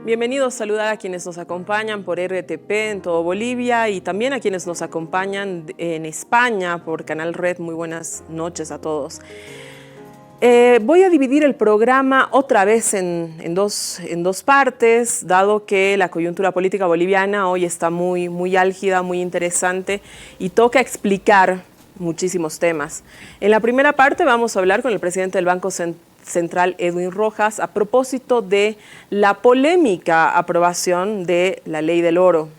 Bienvenidos, saludar a quienes nos acompañan por RTP en todo Bolivia y también a quienes nos acompañan en España por Canal Red. Muy buenas noches a todos. Voy a dividir el programa otra vez en dos partes, dado que la coyuntura política boliviana hoy está muy álgida, muy interesante y toca explicar muchísimos temas. En la primera parte vamos a hablar con el presidente del Banco Central, Edwin Rojas, a propósito de la polémica aprobación de la Ley del Oro.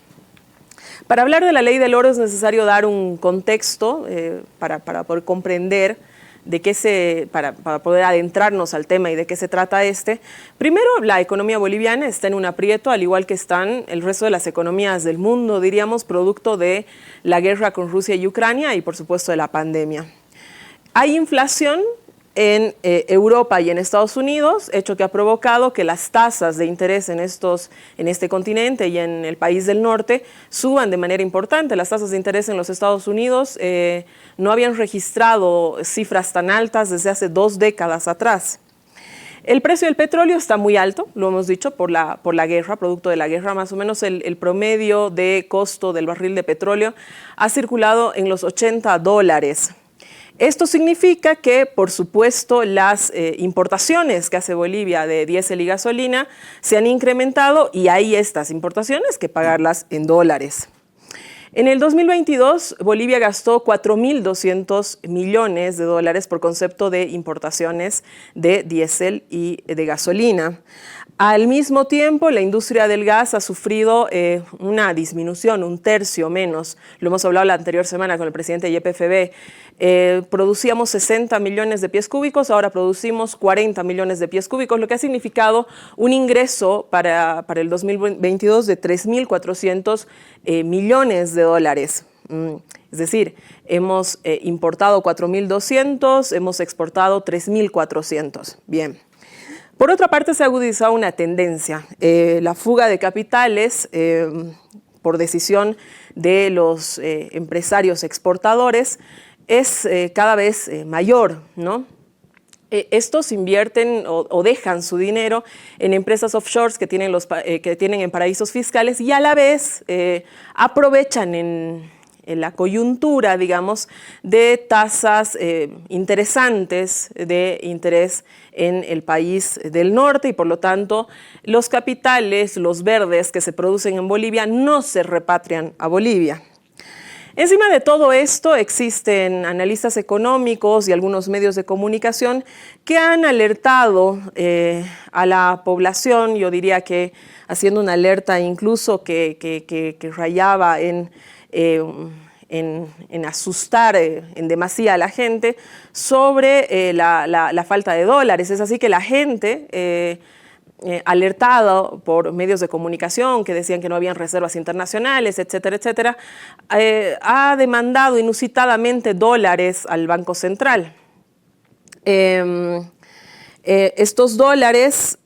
Para hablar de la Ley del Oro es necesario dar un contexto para poder comprender para poder adentrarnos al tema y de qué se trata este. Primero, la economía boliviana está en un aprieto, al igual que están el resto de las economías del mundo, diríamos, producto de la guerra con Rusia y Ucrania y, por supuesto, de la pandemia. Hay inflación en Europa y en Estados Unidos, hecho que ha provocado que las tasas de interés en este continente y en el país del norte suban de manera importante. Las tasas de interés en los Estados Unidos no habían registrado cifras tan altas desde hace 2 décadas atrás. El precio del petróleo está muy alto, lo hemos dicho, por la guerra, producto de la guerra. Más o menos el promedio de costo del barril de petróleo ha circulado en los $80. Esto significa que, por supuesto, las importaciones que hace Bolivia de diésel y gasolina se han incrementado y hay estas importaciones que pagarlas en dólares. En el 2022, Bolivia gastó 4.200 millones de dólares por concepto de importaciones de diésel y de gasolina. Al mismo tiempo, la industria del gas ha sufrido una disminución, un tercio menos. Lo hemos hablado la anterior semana con el presidente de YPFB. Producíamos 60 millones de pies cúbicos, ahora producimos 40 millones de pies cúbicos, lo que ha significado un ingreso para el 2022 de 3.400 millones de dólares. Es decir, hemos importado 4.200, hemos exportado 3.400. Bien. Por otra parte, se ha agudizado una tendencia, la fuga de capitales por decisión de los empresarios exportadores es cada vez mayor, ¿no? Estos invierten o dejan su dinero en empresas offshores que tienen en paraísos fiscales y a la vez aprovechan en la coyuntura, digamos, de tasas interesantes de interés en el país del norte y por lo tanto los capitales, los verdes que se producen en Bolivia no se repatrian a Bolivia. Encima de todo esto existen analistas económicos y algunos medios de comunicación que han alertado a la población, yo diría que haciendo una alerta incluso que rayaba en asustar en demasía a la gente sobre la falta de dólares. Es así que la gente, alertada por medios de comunicación que decían que no habían reservas internacionales, etcétera, etcétera, ha demandado inusitadamente dólares al Banco Central. Estos dólares,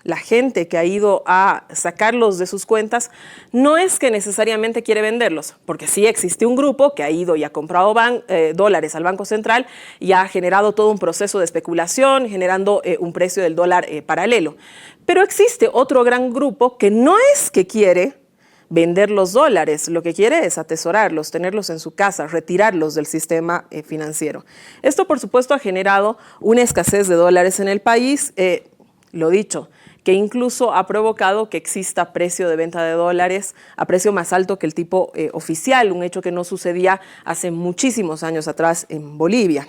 la gente que ha ido a sacarlos de sus cuentas no es que necesariamente quiere venderlos, porque sí existe un grupo que ha ido y ha comprado dólares al Banco Central y ha generado todo un proceso de especulación, generando un precio del dólar paralelo. Pero existe otro gran grupo que no es que quiere vender los dólares, lo que quiere es atesorarlos, tenerlos en su casa, retirarlos del sistema financiero. Esto, por supuesto, ha generado una escasez de dólares en el país, lo dicho, que incluso ha provocado que exista precio de venta de dólares a precio más alto que el tipo oficial, un hecho que no sucedía hace muchísimos años atrás en Bolivia.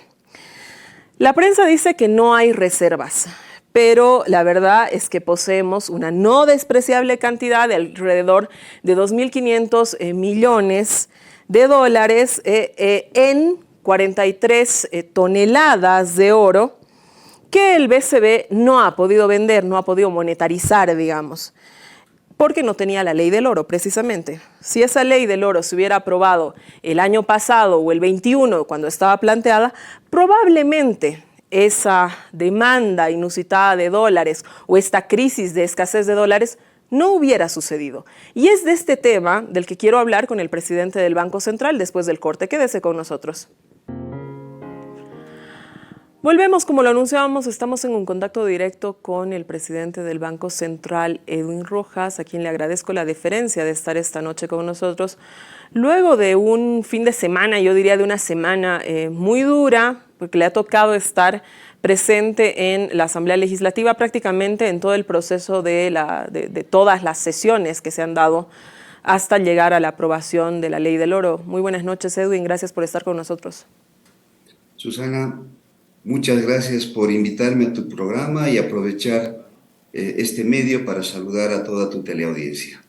La prensa dice que no hay reservas, pero la verdad es que poseemos una no despreciable cantidad de alrededor de 2.500 millones de dólares en 43 toneladas de oro, que el BCB no ha podido vender, no ha podido monetarizar, digamos, porque no tenía la ley del oro, precisamente. Si esa ley del oro se hubiera aprobado el año pasado o el 21, cuando estaba planteada, probablemente esa demanda inusitada de dólares o esta crisis de escasez de dólares no hubiera sucedido. Y es de este tema del que quiero hablar con el presidente del Banco Central después del corte. Quédese con nosotros. Volvemos, como lo anunciábamos, estamos en un contacto directo con el presidente del Banco Central, Edwin Rojas, a quien le agradezco la deferencia de estar esta noche con nosotros. Luego de un fin de semana, yo diría de una semana muy dura, porque le ha tocado estar presente en la Asamblea Legislativa, prácticamente en todo el proceso de todas las sesiones que se han dado hasta llegar a la aprobación de la Ley del Oro. Muy buenas noches, Edwin, gracias por estar con nosotros. Susana, muchas gracias por invitarme a tu programa y aprovechar este medio para saludar a toda tu teleaudiencia.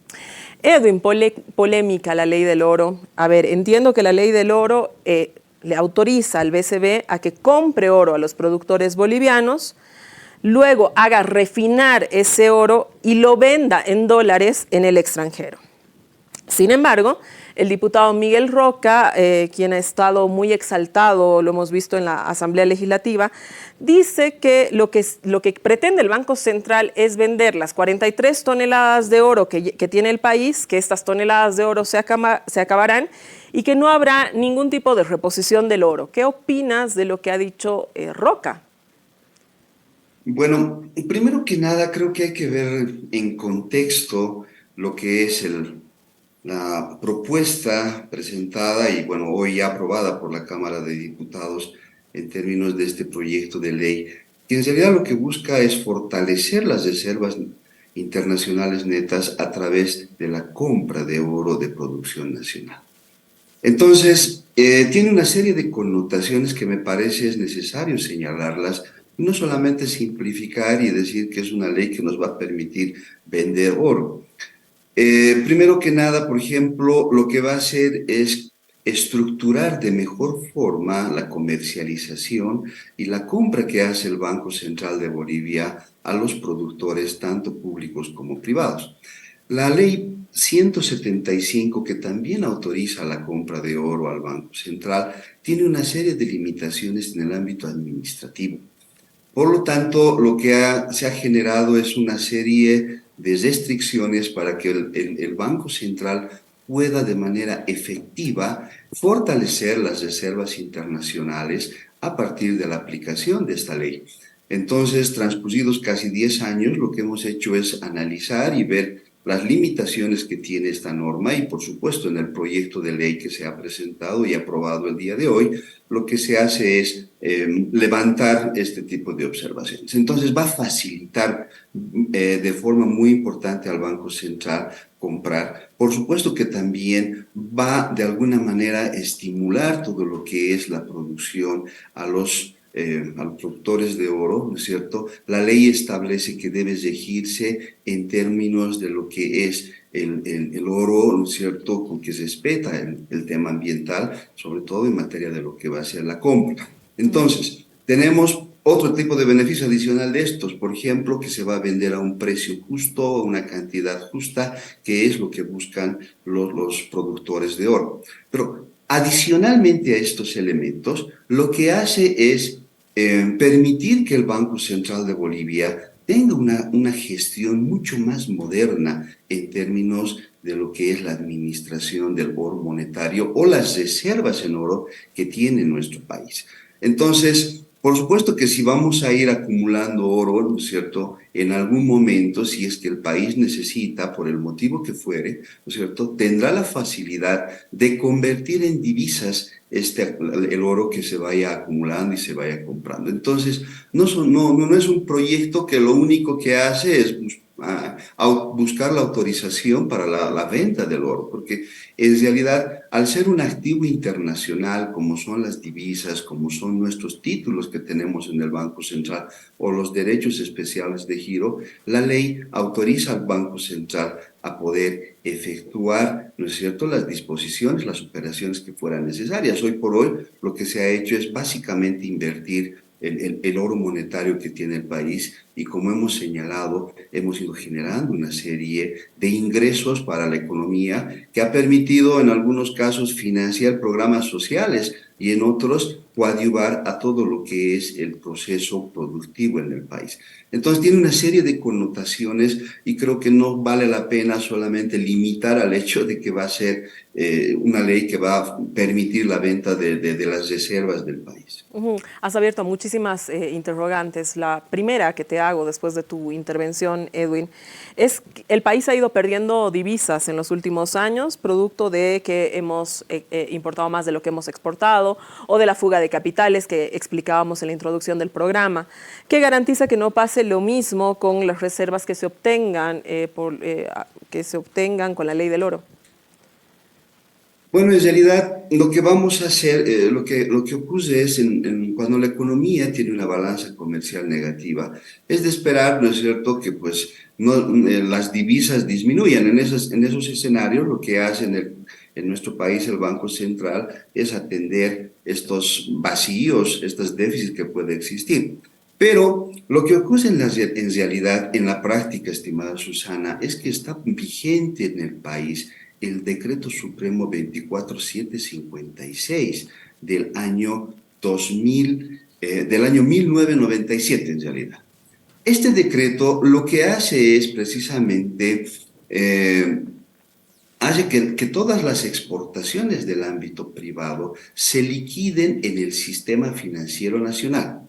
Edwin, polémica la Ley del Oro. A ver, entiendo que la Ley del Oro le autoriza al BCB a que compre oro a los productores bolivianos, luego haga refinar ese oro y lo venda en dólares en el extranjero. Sin embargo, el diputado Miguel Roca, quien ha estado muy exaltado, lo hemos visto en la Asamblea Legislativa, dice que lo que pretende el Banco Central es vender las 43 toneladas de oro que tiene el país, que estas toneladas de oro se acabarán y que no habrá ningún tipo de reposición del oro. ¿Qué opinas de lo que ha dicho Roca? Bueno, primero que nada, creo que hay que ver en contexto lo que es la propuesta presentada y, bueno, hoy ya aprobada por la Cámara de Diputados en términos de este proyecto de ley, que en realidad lo que busca es fortalecer las reservas internacionales netas a través de la compra de oro de producción nacional. Entonces, tiene una serie de connotaciones que me parece es necesario señalarlas, no solamente simplificar y decir que es una ley que nos va a permitir vender oro. Primero que nada, por ejemplo, lo que va a hacer es estructurar de mejor forma la comercialización y la compra que hace el Banco Central de Bolivia a los productores, tanto públicos como privados. La ley 175, que también autoriza la compra de oro al Banco Central, tiene una serie de limitaciones en el ámbito administrativo. Por lo tanto, lo que se ha generado es una serie de restricciones para que el Banco Central pueda de manera efectiva fortalecer las reservas internacionales a partir de la aplicación de esta ley. Entonces, transcurridos casi 10 años, lo que hemos hecho es analizar y ver las limitaciones que tiene esta norma y, por supuesto, en el proyecto de ley que se ha presentado y aprobado el día de hoy, lo que se hace es levantar este tipo de observaciones. Entonces, va a facilitar de forma muy importante al Banco Central comprar. Por supuesto que también va de alguna manera a estimular todo lo que es la producción a los productores de oro, ¿no es cierto? La ley establece que debe regirse en términos de lo que es el oro, ¿no es cierto?, con que se respeta el tema ambiental, sobre todo en materia de lo que va a ser la compra. Entonces, tenemos otro tipo de beneficio adicional de estos, por ejemplo, que se va a vender a un precio justo, a una cantidad justa, que es lo que buscan los productores de oro. Pero adicionalmente a estos elementos, lo que hace es permitir que el Banco Central de Bolivia tenga una gestión mucho más moderna en términos de lo que es la administración del oro monetario o las reservas en oro que tiene nuestro país. Entonces, por supuesto que si vamos a ir acumulando oro, ¿no es cierto?, en algún momento, si es que el país necesita, por el motivo que fuere, ¿no es cierto?, tendrá la facilidad de convertir en divisas el oro que se vaya acumulando y se vaya comprando. Entonces, no es un proyecto que lo único que hace es buscar la autorización para la venta del oro, porque en realidad, al ser un activo internacional, como son las divisas, como son nuestros títulos que tenemos en el Banco Central o los derechos especiales de giro, la ley autoriza al Banco Central a poder efectuar, ¿no es cierto?, las disposiciones, las operaciones que fueran necesarias. Hoy por hoy, lo que se ha hecho es básicamente invertir el oro monetario que tiene el país y, como hemos señalado, hemos ido generando una serie de ingresos para la economía que ha permitido en algunos casos financiar programas sociales y en otros coadyuvar a todo lo que es el proceso productivo en el país. Entonces tiene una serie de connotaciones y creo que no vale la pena solamente limitar al hecho de que va a ser una ley que va a permitir la venta de las reservas del país. Has abierto muchísimas interrogantes. La primera que te hago después de tu intervención, Edwin, es que el país ha ido perdiendo divisas en los últimos años, producto de que hemos importado más de lo que hemos exportado o de la fuga de capitales que explicábamos en la introducción del programa, que garantiza que no pase lo mismo con las reservas que se obtengan, que se obtengan con la ley del oro. Bueno, en realidad lo que vamos a hacer, lo que ocurre es cuando la economía tiene una balanza comercial negativa, es de esperar, ¿no es cierto?, que pues no, las divisas disminuyan. En esos escenarios lo que hace en nuestro país el Banco Central es atender estos vacíos, estos déficits que puede existir. Pero lo que ocurre en realidad, en la práctica, estimada Susana, es que está vigente en el país el Decreto Supremo 24756 del año 2000, del año 1997 en realidad. Este decreto lo que hace es precisamente, hace que todas las exportaciones del ámbito privado se liquiden en el sistema financiero nacional.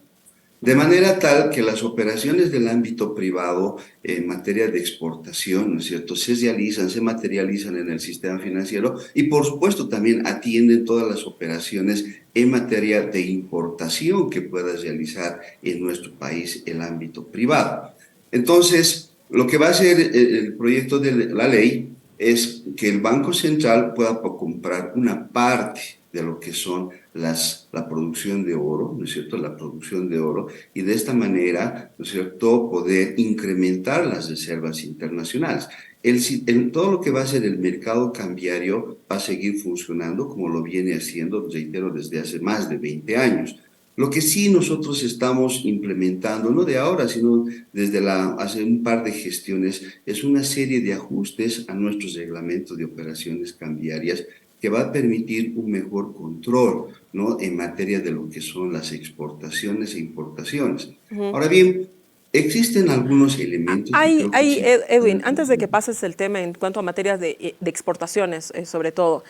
De manera tal que las operaciones del ámbito privado en materia de exportación, ¿no es cierto?, se realizan, se materializan en el sistema financiero y por supuesto también atienden todas las operaciones en materia de importación que pueda realizar en nuestro país el ámbito privado. Entonces, lo que va a hacer el proyecto de la ley es que el Banco Central pueda comprar una parte de lo que son la producción de oro, ¿no es cierto?, la producción de oro, y de esta manera, ¿no es cierto?, poder incrementar las reservas internacionales. Todo lo que va a ser el mercado cambiario va a seguir funcionando como lo viene haciendo, reitero, desde hace más de 20 años. Lo que sí nosotros estamos implementando, no de ahora, sino desde hace un par de gestiones, es una serie de ajustes a nuestros reglamentos de operaciones cambiarias que va a permitir un mejor control, ¿no?, en materia de lo que son las exportaciones e importaciones. Ahora bien, existen algunos elementos que creo que sí. Edwin, antes de que pases el tema en cuanto a materias de exportaciones, sobre todo,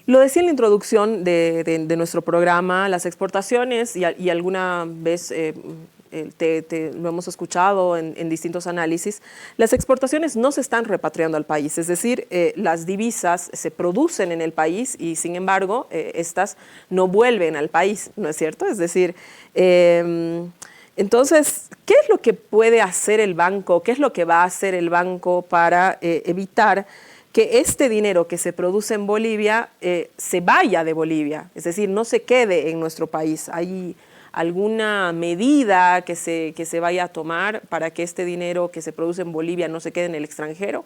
lo decía en la introducción de nuestro programa, las exportaciones, y alguna vez lo hemos escuchado en distintos análisis, las exportaciones no se están repatriando al país, es decir, las divisas se producen en el país y sin embargo estas no vuelven al país, ¿no es cierto? Es decir, entonces, ¿qué es lo que puede hacer el banco? ¿Qué es lo que va a hacer el banco para evitar que este dinero que se produce en Bolivia se vaya de Bolivia? Es decir, no se quede en nuestro país. ¿Hay alguna medida que se vaya a tomar para que este dinero que se produce en Bolivia no se quede en el extranjero?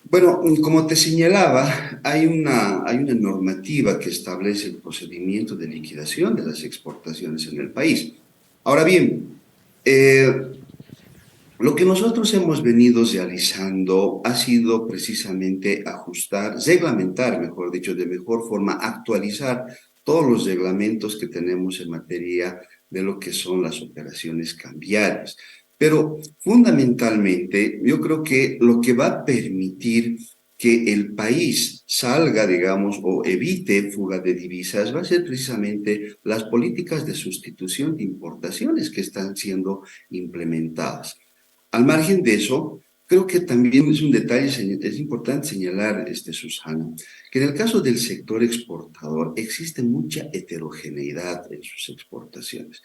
Bueno, como te señalaba, hay una normativa que establece el procedimiento de liquidación de las exportaciones en el país. Ahora bien, lo que nosotros hemos venido realizando ha sido precisamente ajustar, reglamentar, mejor dicho, de mejor forma, actualizar todos los reglamentos que tenemos en materia de lo que son las operaciones cambiarias. Pero fundamentalmente, yo creo que lo que va a permitir que el país salga, digamos, o evite fuga de divisas va a ser precisamente las políticas de sustitución de importaciones que están siendo implementadas. Al margen de eso, creo que también es un detalle, es importante señalar, Susana, que en el caso del sector exportador existe mucha heterogeneidad en sus exportaciones.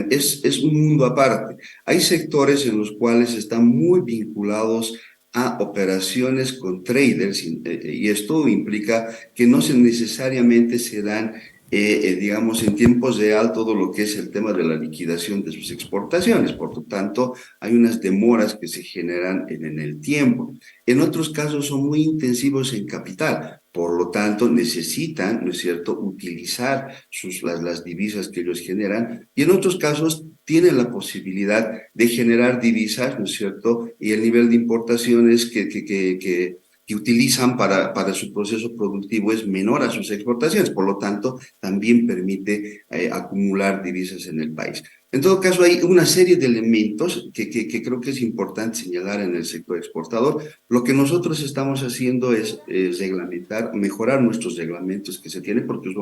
Es un mundo aparte. Hay sectores en los cuales están muy vinculados a operaciones con traders y esto implica que no necesariamente se dan, digamos, en tiempos real todo lo que es el tema de la liquidación de sus exportaciones. Por lo tanto, hay unas demoras que se generan en el tiempo. En otros casos son muy intensivos en capital. Por lo tanto, necesitan, ¿no es cierto?, utilizar las divisas que ellos generan y en otros casos tienen la posibilidad de generar divisas, ¿no es cierto?, y el nivel de importaciones que que utilizan para su proceso productivo es menor a sus exportaciones, por lo tanto, también permite acumular divisas en el país. En todo caso, hay una serie de elementos que creo que es importante señalar en el sector exportador. Lo que nosotros estamos haciendo es reglamentar, mejorar nuestros reglamentos que se tienen, porque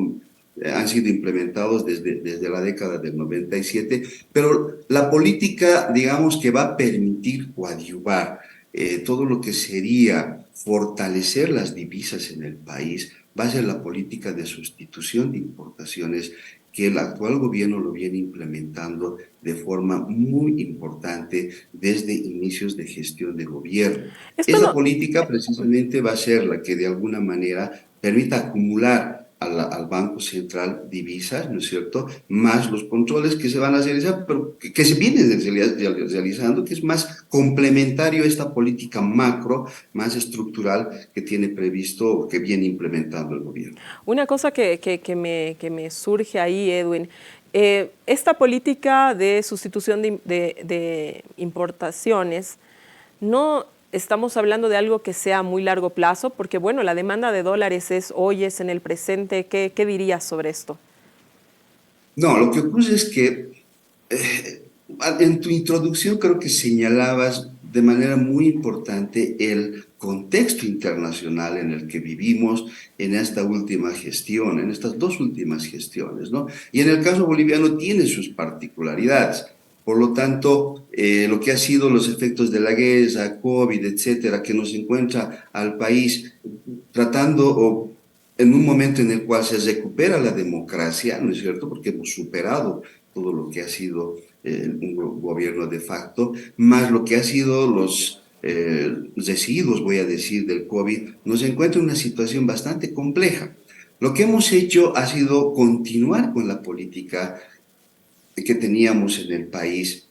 han sido implementados desde la década del 97, pero la política, digamos, que va a permitir coadyuvar todo lo que sería fortalecer las divisas en el país, va a ser la política de sustitución de importaciones que el actual gobierno lo viene implementando de forma muy importante desde inicios de gestión de gobierno. Esto Esa no, política precisamente va a ser la que de alguna manera permita acumular al Banco Central divisas, ¿no es cierto?, más los controles que se van a realizar, pero que se vienen realizando, que es más complementario a esta política macro, más estructural que tiene previsto o que viene implementando el gobierno. una cosa que me surge ahí, Edwin, esta política de sustitución de importaciones, no estamos hablando de algo que sea a muy largo plazo, porque bueno, la demanda de dólares es hoy, es en el presente. ¿Qué dirías sobre esto? No, lo que ocurre es que eh, en tu introducción creo que señalabas de manera muy importante el contexto internacional en el que vivimos en esta última gestión, en estas dos últimas gestiones, ¿no? Y en el caso boliviano tiene sus particularidades. Por lo tanto, lo que ha sido los efectos de la guerra, COVID, etcétera, que nos encuentra al país tratando o en un momento en el cual se recupera la democracia, ¿no es cierto? Porque hemos superado todo lo que ha sido un gobierno de facto, más lo que ha sido los residuos, voy a decir, del COVID, nos encuentra en una situación bastante compleja. Lo que hemos hecho ha sido continuar con la política que teníamos en el país,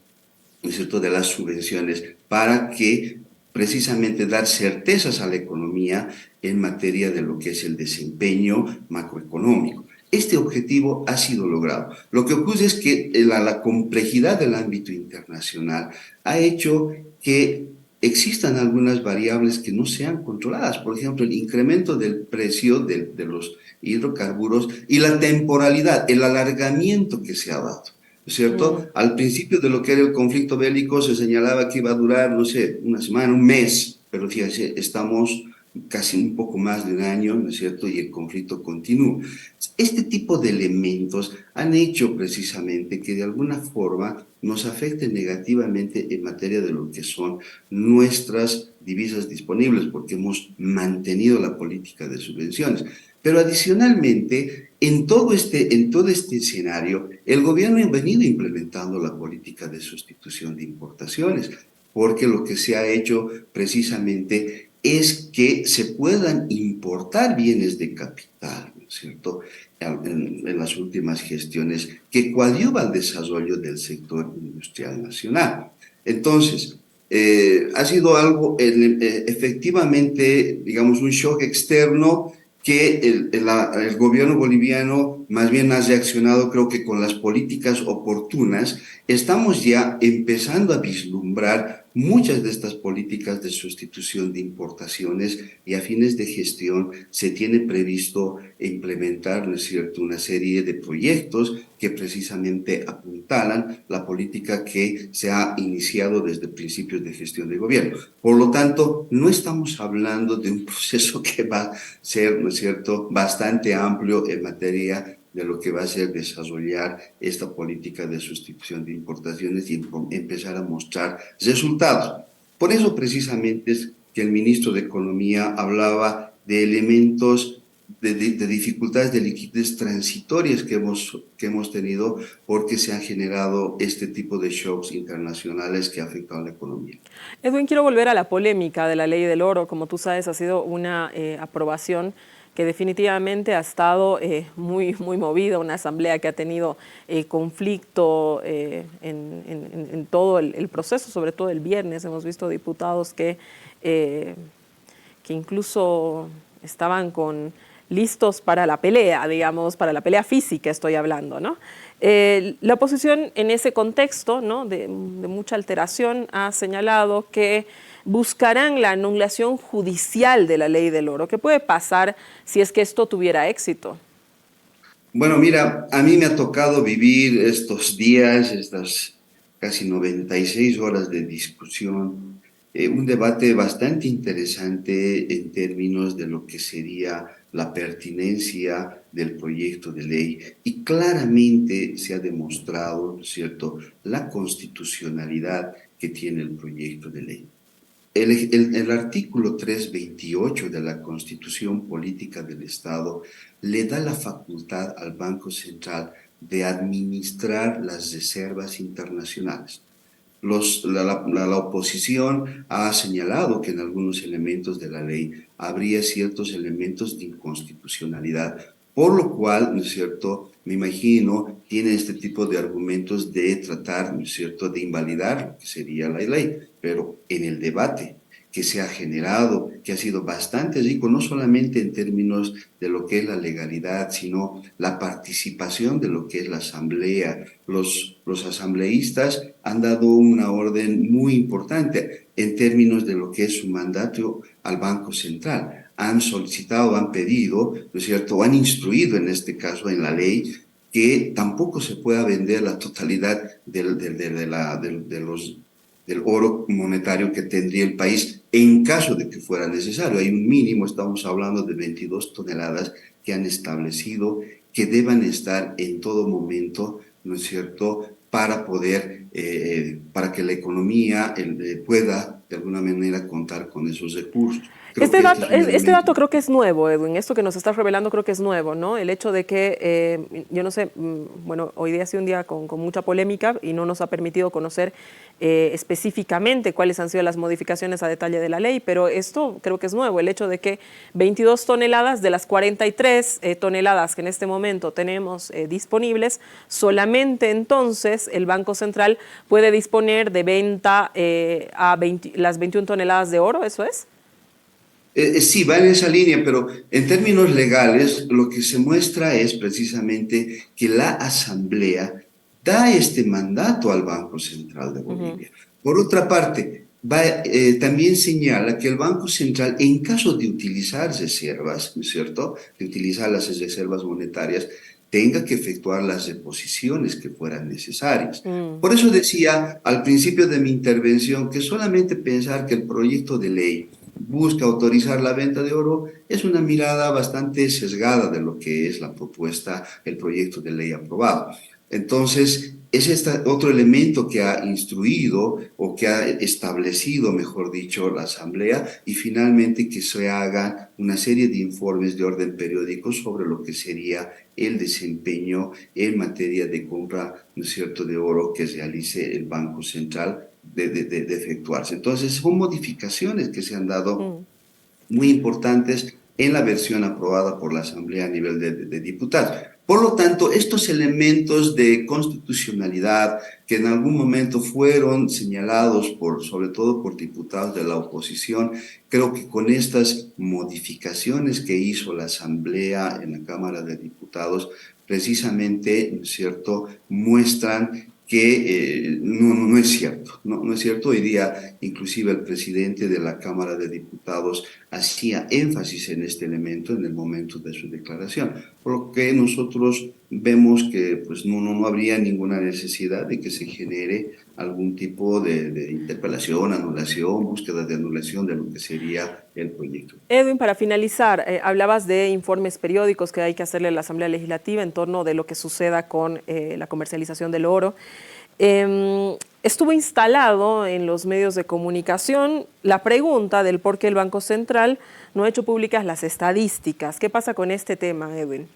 ¿no es cierto?, de las subvenciones, para que precisamente dar certezas a la economía en materia de lo que es el desempeño macroeconómico. Este objetivo ha sido logrado. Lo que ocurre es que la complejidad del ámbito internacional ha hecho que existan algunas variables que no sean controladas. Por ejemplo, el incremento del precio de los hidrocarburos y la temporalidad, el alargamiento que se ha dado. ¿No es cierto? Mm. Al principio de lo que era el conflicto bélico se señalaba que iba a durar, no sé, una semana, un mes, pero fíjense, estamos casi un poco más de un año, ¿no es cierto? Y el conflicto continúa. Este tipo de elementos han hecho precisamente que de alguna forma nos afecten negativamente en materia de lo que son nuestras divisas disponibles, porque hemos mantenido la política de subvenciones. Pero adicionalmente, en todo este escenario, el gobierno ha venido implementando la política de sustitución de importaciones, porque lo que se ha hecho precisamente es que se puedan importar bienes de capital, ¿no es cierto?, en las últimas gestiones que coadyuva al desarrollo del sector industrial nacional. Entonces, ha sido algo efectivamente, digamos, un shock externo que el gobierno boliviano más bien ha reaccionado, creo que con las políticas oportunas. Estamos ya empezando a vislumbrar muchas de estas políticas de sustitución de importaciones y a fines de gestión se tiene previsto implementar, ¿no es cierto?, una serie de proyectos que precisamente apuntalan la política que se ha iniciado desde principios de gestión de gobierno. Por lo tanto, no estamos hablando de un proceso que va a ser, ¿no es cierto?, bastante amplio en materia de lo que va a ser desarrollar esta política de sustitución de importaciones y empezar a mostrar resultados. Por eso precisamente es que el ministro de Economía hablaba de elementos de dificultades de liquidez transitorias que hemos tenido porque se han generado este tipo de shocks internacionales que afectan a la economía. Edwin, quiero volver a la polémica de la ley del oro. Como tú sabes, ha sido una aprobación que definitivamente ha estado muy movida, una asamblea que ha tenido conflicto en todo el proceso, sobre todo el viernes. Hemos visto diputados que incluso estaban con listos para la pelea, digamos, para la pelea física estoy hablando, ¿no? La oposición en ese contexto, ¿no?, de mucha alteración ha señalado que buscarán la anulación judicial de la ley del oro. ¿Qué puede pasar si es que esto tuviera éxito? Bueno, mira, a mí me ha tocado vivir estos días, estas casi 96 horas de discusión, un debate bastante interesante en términos de lo que sería la pertinencia del proyecto de ley y claramente se ha demostrado, ¿no es cierto?, la constitucionalidad que tiene el proyecto de ley. El artículo 328 de la Constitución Política del Estado le da la facultad al Banco Central de administrar las reservas internacionales. La oposición ha señalado que en algunos elementos de la ley habría ciertos elementos de inconstitucionalidad, por lo cual, ¿no es cierto?, me imagino, tiene este tipo de argumentos de tratar, ¿no es cierto?, de invalidar lo que sería la ley, pero en el debate que se ha generado, que ha sido bastante rico, no solamente en términos de lo que es la legalidad, sino la participación de lo que es la asamblea. Los asambleístas han dado una orden muy importante en términos de lo que es su mandato al Banco Central. Han solicitado, han pedido, ¿no es cierto?, o han instruido en este caso en la ley que tampoco se pueda vender la totalidad del oro monetario que tendría el país en caso de que fuera necesario. Hay un mínimo, estamos hablando de 22 toneladas que han establecido que deban estar en todo momento, ¿no es cierto?, para poder, para que la economía pueda de alguna manera contar con esos recursos. Creo que este es un Este elemento. dato creo que es nuevo, Edwin. Esto que nos estás revelando creo que es nuevo, ¿no? El hecho de que, yo no sé, bueno, hoy día ha sido un día con mucha polémica y no nos ha permitido conocer específicamente cuáles han sido las modificaciones a detalle de la ley, pero esto creo que es nuevo, el hecho de que 22 toneladas de las 43 toneladas que en este momento tenemos disponibles, solamente entonces el Banco Central puede disponer de venta las 21 toneladas de oro, ¿eso es? Sí, va en esa línea, pero en términos legales lo que se muestra es precisamente que la Asamblea da este mandato al Banco Central de Bolivia. Por otra parte, también señala que el Banco Central, en caso de utilizar reservas, ¿no es cierto?, de utilizar las reservas monetarias, tenga que efectuar las deposiciones que fueran necesarias. Por eso decía al principio de mi intervención que solamente pensar que el proyecto de ley busca autorizar la venta de oro es una mirada bastante sesgada de lo que es la propuesta, el proyecto de ley aprobado. Entonces, es este otro elemento que ha instruido o que ha establecido, mejor dicho, la Asamblea y finalmente que se haga una serie de informes de orden periódico sobre lo que sería el desempeño en materia de compra, ¿no es cierto?, de oro que realice el Banco Central de efectuarse. Entonces, son modificaciones que se han dado muy importantes en la versión aprobada por la Asamblea a nivel de diputados. Por lo tanto, estos elementos de constitucionalidad que en algún momento fueron señalados sobre todo por diputados de la oposición, creo que con estas modificaciones que hizo la Asamblea en la Cámara de Diputados, precisamente, ¿no es cierto?, muestran que no es cierto, no es cierto. Hoy día, inclusive el presidente de la Cámara de Diputados hacía énfasis en este elemento en el momento de su declaración, por lo que nosotros vemos que pues, no habría ninguna necesidad de que se genere algún tipo de interpelación, anulación, búsqueda de anulación de lo que sería el proyecto. Edwin, para finalizar, hablabas de informes periódicos que hay que hacerle a la Asamblea Legislativa en torno de lo que suceda con la comercialización del oro. Estuvo instalado en los medios de comunicación la pregunta del por qué el Banco Central no ha hecho públicas las estadísticas. ¿Qué pasa con este tema, Edwin?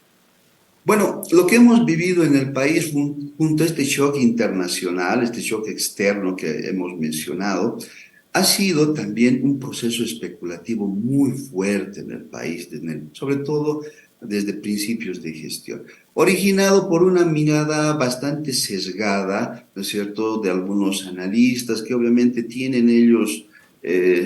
Bueno, lo que hemos vivido en el país junto a este shock internacional, este shock externo que hemos mencionado, ha sido también un proceso especulativo muy fuerte en el país, sobre todo desde principios de gestión, originado por una mirada bastante sesgada, ¿no es cierto?, de algunos analistas que obviamente tienen ellos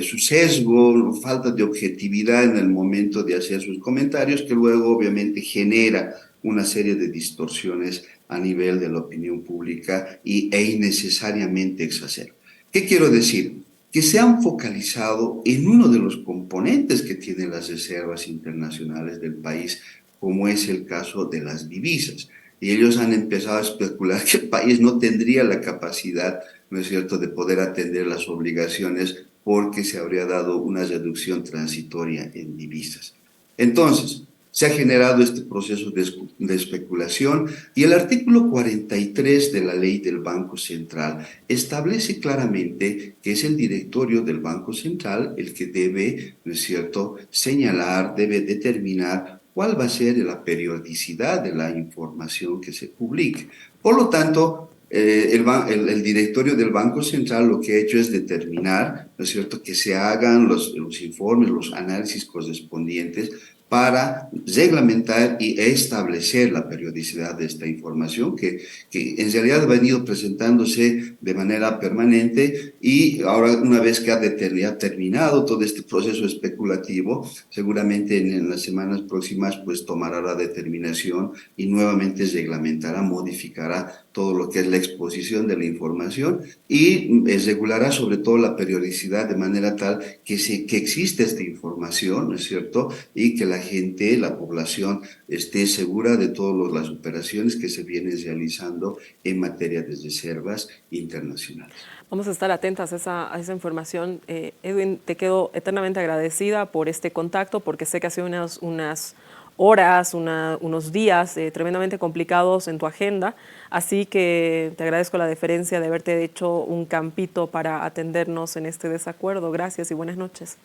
su sesgo, falta de objetividad en el momento de hacer sus comentarios, que luego obviamente genera una serie de distorsiones a nivel de la opinión pública e innecesariamente exacerba. ¿Qué quiero decir? Que se han focalizado en uno de los componentes que tienen las reservas internacionales del país, como es el caso de las divisas. Y ellos han empezado a especular que el país no tendría la capacidad, ¿no es cierto?, de poder atender las obligaciones porque se habría dado una reducción transitoria en divisas. Entonces, se ha generado este proceso de especulación y el artículo 43 de la ley del Banco Central establece claramente que es el directorio del Banco Central el que debe, ¿no es cierto?, señalar, debe determinar cuál va a ser la periodicidad de la información que se publique. Por lo tanto, el directorio del Banco Central lo que ha hecho es determinar, ¿no es cierto?, que se hagan los informes, los análisis correspondientes para reglamentar y establecer la periodicidad de esta información que en realidad ha venido presentándose de manera permanente y ahora una vez que ha terminado todo este proceso especulativo, seguramente en las semanas próximas pues tomará la determinación y nuevamente reglamentará, modificará todo lo que es la exposición de la información y regulará sobre todo la periodicidad de manera tal que existe esta información, ¿no es cierto?, y que la gente, la población, esté segura de todas las operaciones que se vienen realizando en materia de reservas internacionales. Vamos a estar atentas a esa información. Edwin, te quedo eternamente agradecida por este contacto, porque sé que ha sido unas horas, unos días tremendamente complicados en tu agenda, así que te agradezco la deferencia de haberte hecho un campito para atendernos en este desacuerdo. Gracias y buenas noches.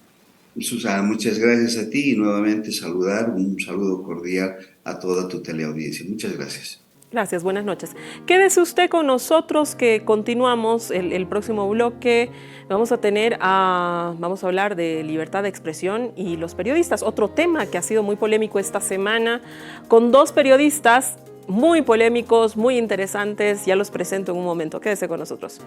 Susana, muchas gracias a ti y nuevamente un saludo cordial a toda tu teleaudiencia. Muchas gracias. Gracias, buenas noches. Quédese usted con nosotros que continuamos el próximo bloque. Vamos a hablar de libertad de expresión y los periodistas. Otro tema que ha sido muy polémico esta semana, con dos periodistas muy polémicos, muy interesantes. Ya los presento en un momento. Quédese con nosotros.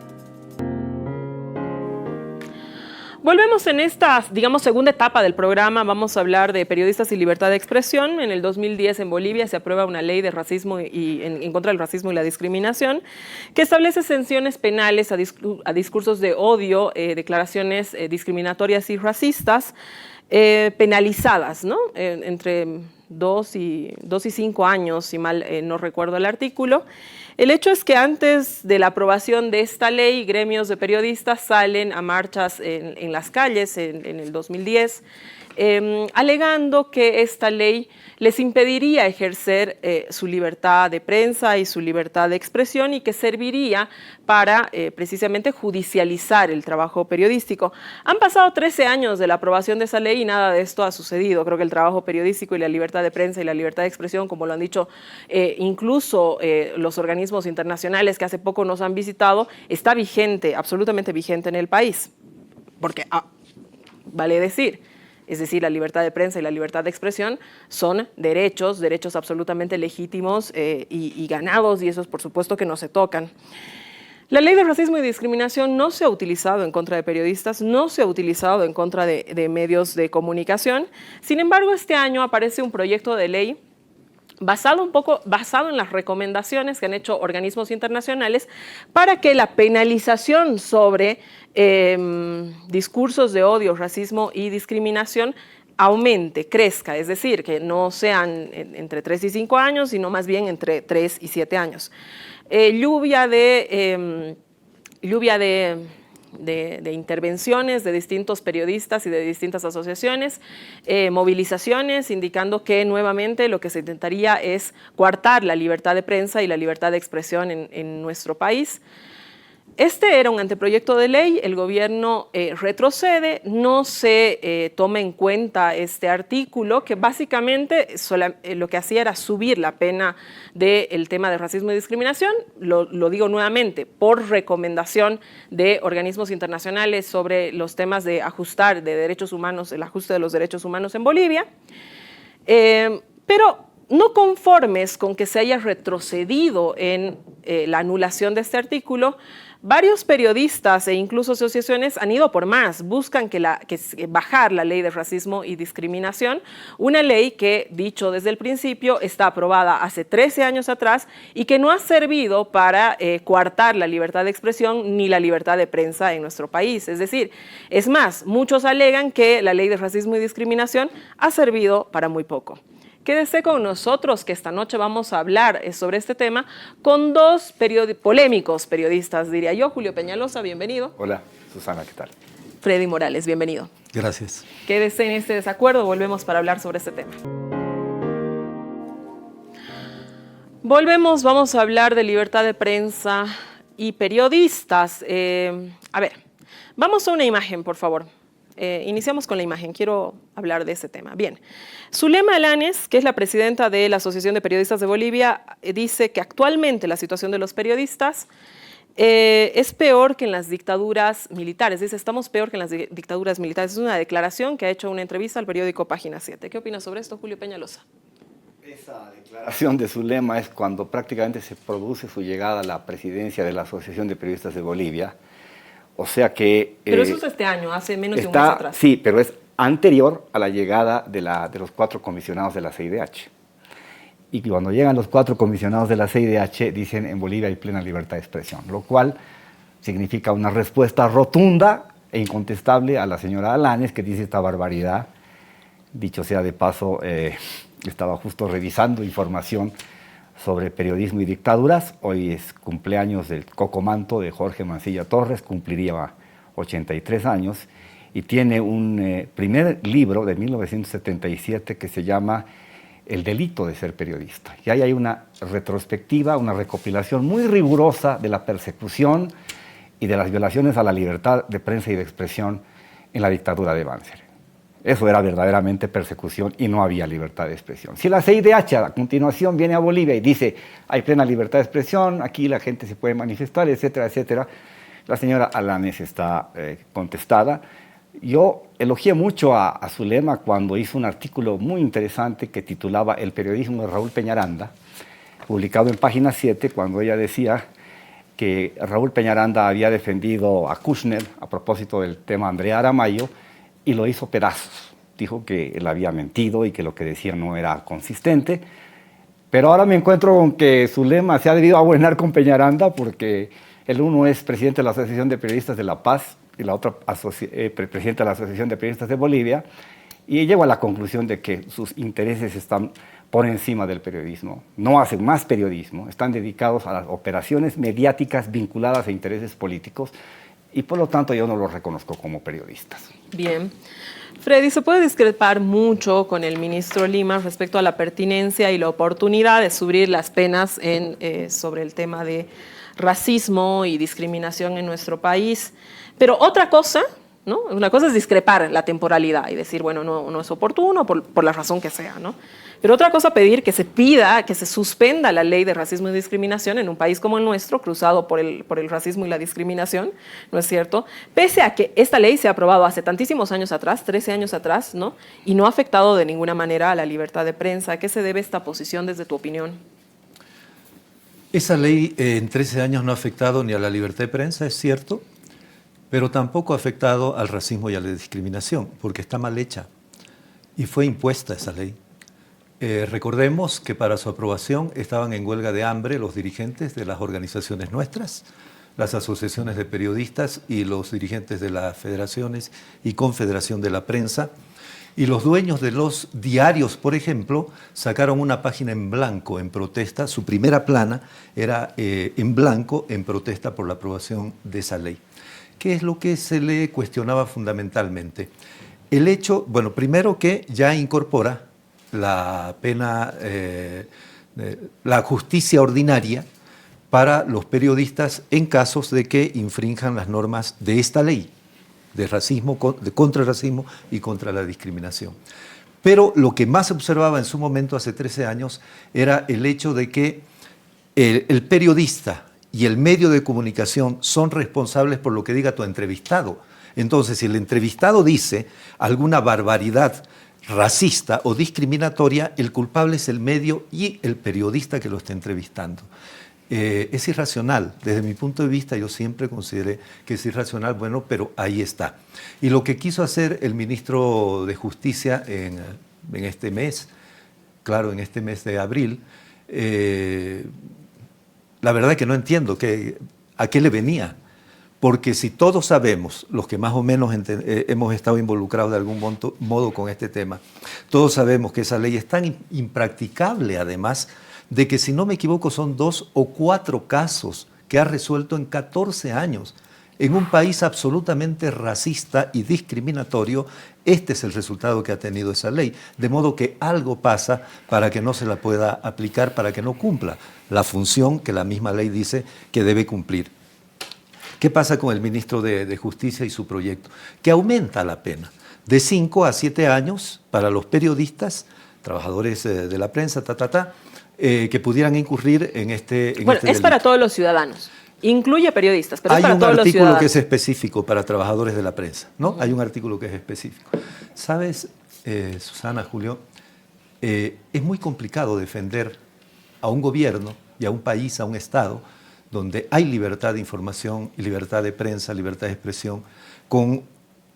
Volvemos en esta, segunda etapa del programa. Vamos a hablar de periodistas y libertad de expresión. En el 2010 en Bolivia se aprueba una ley de racismo y en contra del racismo y la discriminación que establece sanciones penales a discursos de odio, declaraciones discriminatorias y racistas penalizadas, ¿no? Entre 2 y 5 años, si mal no recuerdo el artículo. El hecho es que antes de la aprobación de esta ley, gremios de periodistas salen a marchas en las calles en el 2010, alegando que esta ley les impediría ejercer su libertad de prensa y su libertad de expresión y que serviría para precisamente judicializar el trabajo periodístico. Han pasado 13 años de la aprobación de esa ley y nada de esto ha sucedido. Creo que el trabajo periodístico y la libertad de prensa y la libertad de expresión, como lo han dicho incluso los organismos internacionales que hace poco nos han visitado, está vigente, absolutamente vigente en el país. Porque, vale decir, es decir, la libertad de prensa y la libertad de expresión son derechos absolutamente legítimos y ganados, y esos por supuesto que no se tocan. La ley de racismo y discriminación no se ha utilizado en contra de periodistas, no se ha utilizado en contra de medios de comunicación. Sin embargo, este año aparece un proyecto de ley basado en las recomendaciones que han hecho organismos internacionales para que la penalización sobre discursos de odio, racismo y discriminación aumente, crezca, es decir, que no sean entre 3 y 5 años, sino más bien entre 3 y 7 años. Lluvia de intervenciones de distintos periodistas y de distintas asociaciones, movilizaciones indicando que nuevamente lo que se intentaría es coartar la libertad de prensa y la libertad de expresión en nuestro país. Este era un anteproyecto de ley, el gobierno retrocede, no se toma en cuenta este artículo que básicamente lo que hacía era subir la pena del tema de racismo y discriminación, lo digo nuevamente, por recomendación de organismos internacionales sobre los temas de ajustar de derechos humanos, el ajuste de los derechos humanos en Bolivia, pero no conformes con que se haya retrocedido en la anulación de este artículo, varios periodistas e incluso asociaciones han ido por más, buscan bajar la ley de racismo y discriminación, una ley que, dicho desde el principio, está aprobada hace 13 años atrás y que no ha servido para coartar la libertad de expresión ni la libertad de prensa en nuestro país. Es decir, es más, muchos alegan que la ley de racismo y discriminación ha servido para muy poco. Quédese con nosotros, que esta noche vamos a hablar sobre este tema con dos polémicos periodistas, diría yo. Julio Peñalosa, bienvenido. Hola, Susana, ¿qué tal? Freddy Morales, bienvenido. Gracias. Quédese en este desacuerdo, volvemos para hablar sobre este tema. Volvemos, vamos a hablar de libertad de prensa y periodistas. A ver, vamos a una imagen, por favor. Iniciamos con la imagen, quiero hablar de ese tema. Bien, Zulema Alanes, que es la presidenta de la Asociación de Periodistas de Bolivia, dice que actualmente la situación de los periodistas es peor que en las dictaduras militares. Dice, estamos peor que en las dictaduras militares. Es una declaración que ha hecho una entrevista al periódico Página 7. ¿Qué opinas sobre esto, Julio Peñalosa? Esa declaración de Zulema es cuando prácticamente se produce su llegada a la presidencia de la Asociación de Periodistas de Bolivia. O sea que... Pero eso es este año, hace menos de un mes atrás. Sí, pero es anterior a la llegada de los 4 comisionados de la CIDH. Y cuando llegan los 4 comisionados de la CIDH, dicen en Bolivia hay plena libertad de expresión, lo cual significa una respuesta rotunda e incontestable a la señora Alanes, que dice esta barbaridad. Dicho sea de paso, estaba justo revisando información sobre periodismo y dictaduras. Hoy es cumpleaños del cocomanto de Jorge Mancilla Torres, cumpliría 83 años, y tiene un primer libro de 1977 que se llama El delito de ser periodista. Y ahí hay una retrospectiva, una recopilación muy rigurosa de la persecución y de las violaciones a la libertad de prensa y de expresión en la dictadura de Banzer. Eso era verdaderamente persecución y no había libertad de expresión. Si la CIDH a continuación viene a Bolivia y dice hay plena libertad de expresión, aquí la gente se puede manifestar, etcétera, etcétera, la señora Alanes está contestada. Yo elogié mucho a Zulema cuando hizo un artículo muy interesante que titulaba El periodismo de Raúl Peñaranda, publicado en Página 7, cuando ella decía que Raúl Peñaranda había defendido a Kushner a propósito del tema Andrea Aramayo, y lo hizo pedazos. Dijo que él había mentido y que lo que decía no era consistente. Pero ahora me encuentro con que Zulema se ha debido abuenar con Peñaranda, porque el uno es presidente de la Asociación de Periodistas de La Paz y la otra presidente de la Asociación de Periodistas de Bolivia, y llegó a la conclusión de que sus intereses están por encima del periodismo. No hacen más periodismo, están dedicados a las operaciones mediáticas vinculadas a intereses políticos, y por lo tanto yo no los reconozco como periodistas. Bien. Freddy, ¿se puede discrepar mucho con el ministro Lima respecto a la pertinencia y la oportunidad de subir las penas sobre el tema de racismo y discriminación en nuestro país? Pero otra cosa, ¿no? Una cosa es discrepar la temporalidad y decir, bueno, no es oportuno por la razón que sea, ¿no? Pero otra cosa pedir que se suspenda la ley de racismo y discriminación en un país como el nuestro, cruzado por el racismo y la discriminación, ¿no es cierto? Pese a que esta ley se ha aprobado hace tantísimos años atrás, 13 años atrás, ¿no? Y no ha afectado de ninguna manera a la libertad de prensa. ¿A qué se debe esta posición desde tu opinión? Esa ley en 13 años no ha afectado ni a la libertad de prensa, es cierto, pero tampoco ha afectado al racismo y a la discriminación, porque está mal hecha y fue impuesta esa ley. Recordemos que para su aprobación estaban en huelga de hambre los dirigentes de las organizaciones nuestras, las asociaciones de periodistas y los dirigentes de las federaciones y confederación de la prensa. Y los dueños de los diarios, por ejemplo, sacaron una página en blanco en protesta. Su primera plana era en blanco en protesta por la aprobación de esa ley. ¿Qué es lo que se le cuestionaba fundamentalmente? El hecho, bueno, primero que ya incorpora la pena, la justicia ordinaria para los periodistas en casos de que infrinjan las normas de esta ley, de racismo, contra el racismo y contra la discriminación. Pero lo que más se observaba en su momento, hace 13 años, era el hecho de que el periodista y el medio de comunicación son responsables por lo que diga tu entrevistado. Entonces, si el entrevistado dice alguna barbaridad racista o discriminatoria, el culpable es el medio y el periodista que lo está entrevistando. es irracional. Desde mi punto de vista, yo siempre consideré que es irracional, bueno, pero ahí está. Y lo que quiso hacer el ministro de Justicia en este mes, claro, en este mes de abril, la verdad es que no entiendo a qué le venía. Porque si todos sabemos, los que más o menos hemos estado involucrados de algún modo con este tema, todos sabemos que esa ley es tan impracticable, además, de que si no me equivoco son 2 o 4 casos que ha resuelto en 14 años. En un país absolutamente racista y discriminatorio, este es el resultado que ha tenido esa ley. De modo que algo pasa para que no se la pueda aplicar, para que no cumpla la función que la misma ley dice que debe cumplir. ¿Qué pasa con el ministro de Justicia y su proyecto? Que aumenta la pena de 5 a 7 años para los periodistas, trabajadores de la prensa, que pudieran incurrir en este Bueno, es para todos los ciudadanos. Incluye periodistas, pero es para todos los ciudadanos. Hay un artículo que es específico para trabajadores de la prensa, ¿no? Hay un artículo que es específico. ¿Sabes, Susana, Julio? Es muy complicado defender a un gobierno y a un país, a un Estado, donde hay libertad de información y libertad de prensa, libertad de expresión, con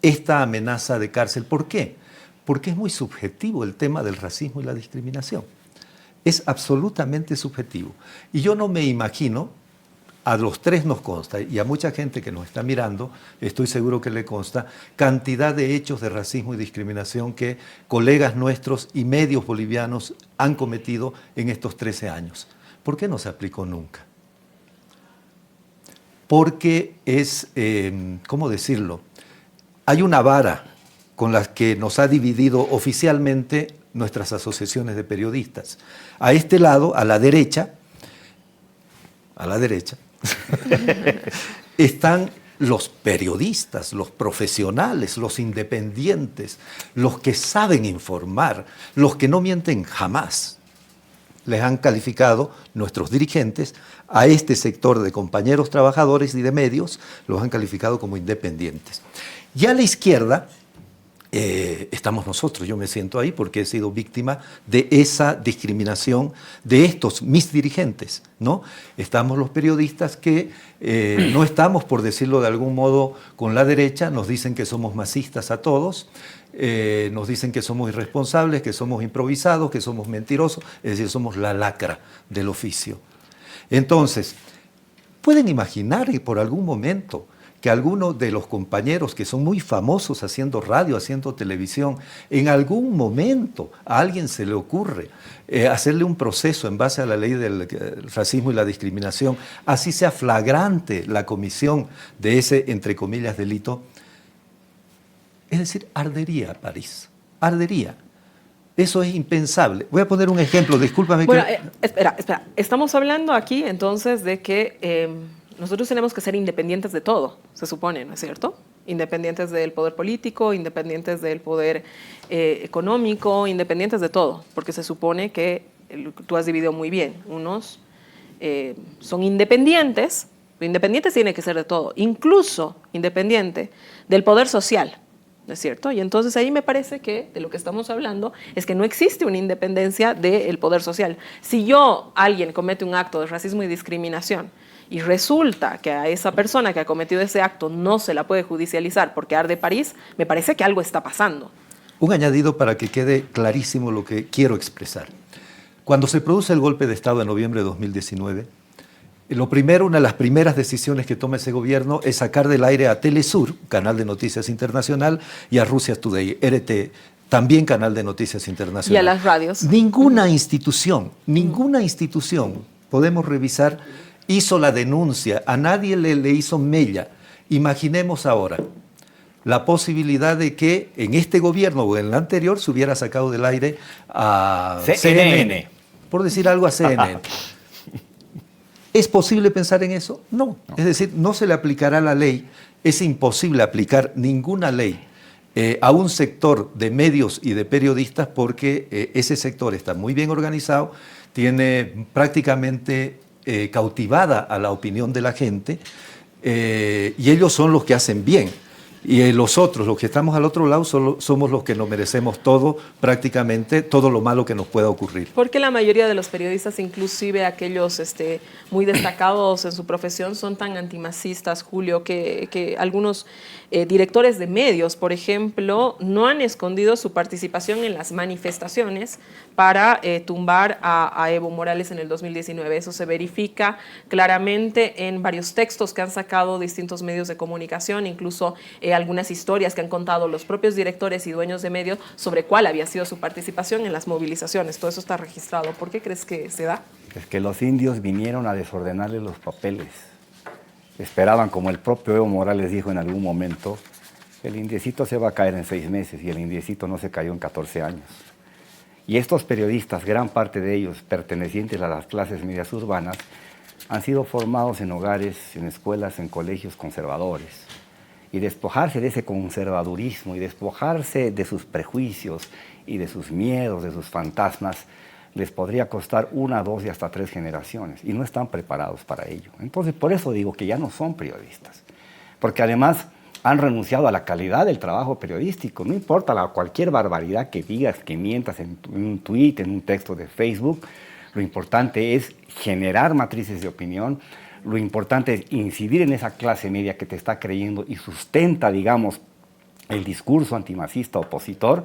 esta amenaza de cárcel. ¿Por qué? Porque es muy subjetivo el tema del racismo y la discriminación. Es absolutamente subjetivo. Y yo no me imagino, a los tres nos consta, y a mucha gente que nos está mirando, estoy seguro que le consta, cantidad de hechos de racismo y discriminación que colegas nuestros y medios bolivianos han cometido en estos 13 años. ¿Por qué no se aplicó nunca? Porque es, ¿cómo decirlo? Hay una vara con la que nos ha dividido oficialmente nuestras asociaciones de periodistas. A este lado, a la derecha, están los periodistas, los profesionales, los independientes, los que saben informar, los que no mienten jamás. Les han calificado nuestros dirigentes a este sector de compañeros trabajadores y de medios, los han calificado como independientes. Y a la izquierda estamos nosotros, yo me siento ahí porque he sido víctima de esa discriminación de estos mis dirigentes, ¿no? Estamos los periodistas que no estamos, por decirlo de algún modo, con la derecha, nos dicen que somos masistas a todos, nos dicen que somos irresponsables, que somos improvisados, que somos mentirosos, es decir, somos la lacra del oficio. Entonces, ¿pueden imaginar que por algún momento que algunos de los compañeros que son muy famosos haciendo radio, haciendo televisión, en algún momento a alguien se le ocurre hacerle un proceso en base a la ley del racismo y la discriminación, así sea flagrante la comisión de ese, entre comillas, delito? Es decir, ardería París, ardería. Eso es impensable. Voy a poner un ejemplo, discúlpame. Bueno, espera. Estamos hablando aquí entonces de que nosotros tenemos que ser independientes de todo, se supone, ¿no es cierto? Independientes del poder político, independientes del poder económico, independientes de todo, porque se supone que tú has dividido muy bien. Unos son independientes, pero independientes tiene que ser de todo, incluso independiente del poder social, ¿no es cierto? Y entonces ahí me parece que de lo que estamos hablando es que no existe una independencia del poder social. Si alguien comete un acto de racismo y discriminación y resulta que a esa persona que ha cometido ese acto no se la puede judicializar porque arde París, me parece que algo está pasando. Un añadido para que quede clarísimo lo que quiero expresar. Cuando se produce el golpe de Estado en noviembre de 2019, una de las primeras decisiones que toma ese gobierno es sacar del aire a Telesur, canal de noticias internacional, y a Russia Today, RT, también canal de noticias internacional. Y a las radios. Ninguna institución, podemos revisar, hizo la denuncia, a nadie le hizo mella. Imaginemos ahora la posibilidad de que en este gobierno o en el anterior se hubiera sacado del aire a CNN, por decir algo a CNN. ¿Es posible pensar en eso? No. Es decir, no se le aplicará la ley, es imposible aplicar ninguna ley a un sector de medios y de periodistas porque ese sector está muy bien organizado, tiene prácticamente cautivada a la opinión de la gente y ellos son los que hacen bien. Y los otros, los que estamos al otro lado, somos los que nos merecemos todo, prácticamente todo lo malo que nos pueda ocurrir. Porque la mayoría de los periodistas, inclusive aquellos muy destacados en su profesión, son tan antimasistas, Julio, que algunos directores de medios, por ejemplo, no han escondido su participación en las manifestaciones para tumbar a Evo Morales en el 2019. Eso se verifica claramente en varios textos que han sacado distintos medios de comunicación, incluso algunas historias que han contado los propios directores y dueños de medios sobre cuál había sido su participación en las movilizaciones. Todo eso está registrado. ¿Por qué crees que se da? Es que los indios vinieron a desordenarle los papeles. Esperaban, como el propio Evo Morales dijo en algún momento, el indiecito se va a caer en 6 meses, y el indiecito no se cayó en 14 años. Y estos periodistas, gran parte de ellos pertenecientes a las clases medias urbanas, han sido formados en hogares, en escuelas, en colegios conservadores. Y despojarse de ese conservadurismo y despojarse de sus prejuicios y de sus miedos, de sus fantasmas, les podría costar 1, 2 y hasta 3 generaciones, y no están preparados para ello. Entonces, por eso digo que ya no son periodistas, porque además han renunciado a la calidad del trabajo periodístico. No importa cualquier barbaridad que digas, que mientas en un tuit, en un texto de Facebook, lo importante es generar matrices de opinión, lo importante es incidir en esa clase media que te está creyendo y sustenta, digamos, el discurso antimacista opositor,